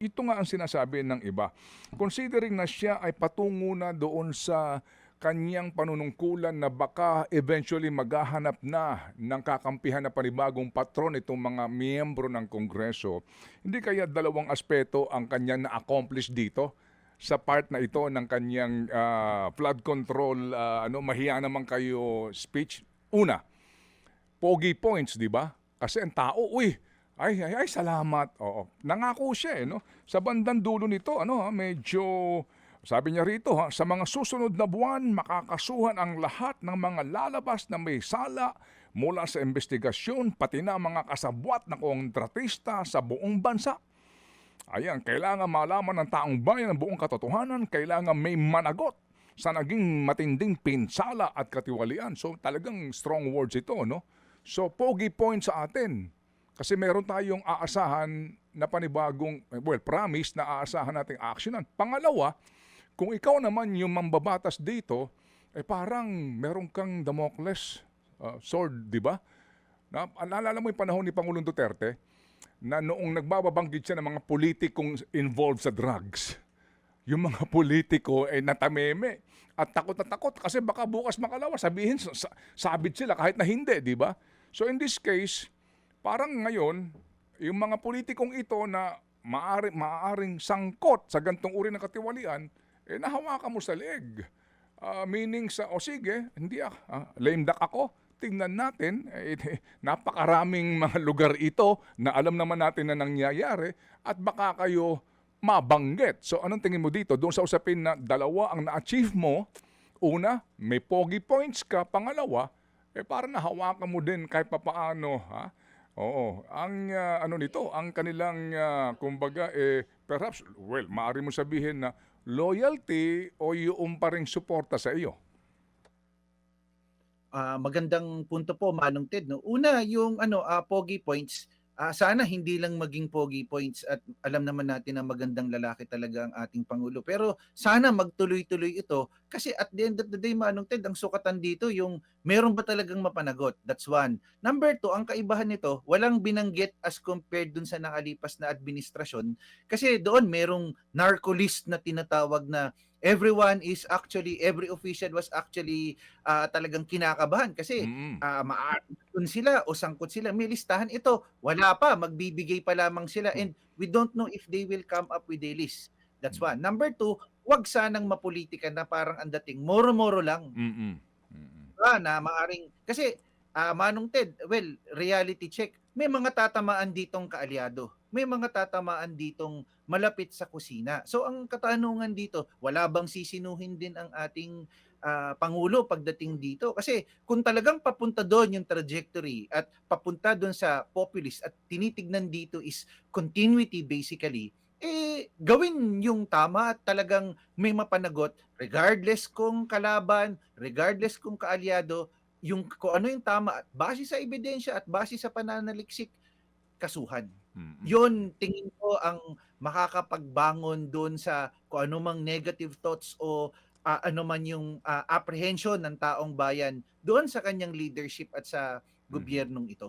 Ito nga ang sinasabi ng iba. Considering na siya ay patungo na doon sa kanyang panunungkulan na baka eventually maghahanap na ng kakampihan na panibagong patron itong mga miyembro ng Kongreso, hindi kaya dalawang aspeto ang kanyang na-accomplish dito sa part na ito ng kanyang flood control, mahiya naman kayo speech? Una, pogi points, di ba? Kasi ang tao, uy, ay, salamat. Oo. Nangako siya, no? Sa bandang dulo nito, medyo, sabi niya rito, sa mga susunod na buwan, makakasuhan ang lahat ng mga lalabas na may sala mula sa investigasyon, pati na mga kasabwat na kontratista sa buong bansa. Ayan, kailangan malaman ng taong bayan ang buong katotohanan, kailangan may managot sa naging matinding pinsala at katiwalian. So talagang strong words ito, no? So pogi point sa atin. Kasi meron tayong aasahan na panibagong, promise na aasahan nating actionan. Pangalawa, kung ikaw naman yung mambabatas dito, parang meron kang Damocles sword, di ba? Naalala mo yung panahon ni Pangulong Duterte na noong nagbababanggit siya ng mga politikong involved sa drugs, yung mga politiko ay natameme at takot na takot kasi baka bukas makalawa sabihin sabit sila kahit na hindi, di ba? So in this case, parang ngayon, yung mga politikong ito na maaaring sangkot sa gantong uri ng katiwalian, nahawakan mo sa leeg. Meaning sa, sige, hindi lame duck ako, tingnan natin, napakaraming mga lugar ito na alam naman natin na nangyayari at baka kayo mabanggit. So anong tingin mo dito? Doon sa usapin na dalawa ang na-achieve mo, una, may pogi points ka, pangalawa, parang nahawakan mo din kahit papaano, ha? Oo, ang ang kanilang kumbaga perhaps maaari mo sabihin na loyalty o yung pa ring suporta sa iyo. Magandang punto po, Manong Ted, 'no. Una, yung pogi points, sana hindi lang maging pogi points at alam naman natin na magandang lalaki talaga ang ating pangulo. Pero sana magtuloy-tuloy ito kasi at the end of the day, Manong Ted, ang sukatan dito yung meron ba talagang mapanagot? That's one. Number two, ang kaibahan nito, walang binanggit as compared dun sa nakalipas na administrasyon kasi doon merong narco list na tinatawag na every official was actually talagang kinakabahan kasi maaari sila o sangkot sila. May listahan ito. Wala pa. Magbibigay pa lamang sila. And we don't know if they will come up with a list. That's one. Number two, wag sanang mapolitika na parang ang dating moro-moro lang. Na maaring, kasi Manong Ted, well, reality check, may mga tatamaan ditong kaalyado. May mga tatamaan ditong malapit sa kusina. So ang katanungan dito, wala bang sisinuhin din ang ating Pangulo pagdating dito? Kasi kung talagang papunta doon yung trajectory at papunta doon sa populist at tinitignan dito is continuity basically, gawin yung tama at talagang may mapanagot regardless kung kalaban, regardless kung kaalyado, yung kung ano yung tama at base sa ebidensya at base sa pananaliksik, kasuhan. Yun tingin ko ang makakapagbangon doon sa kung ano mang negative thoughts o ano man yung apprehension ng taong bayan doon sa kanyang leadership at sa gobyernong ito.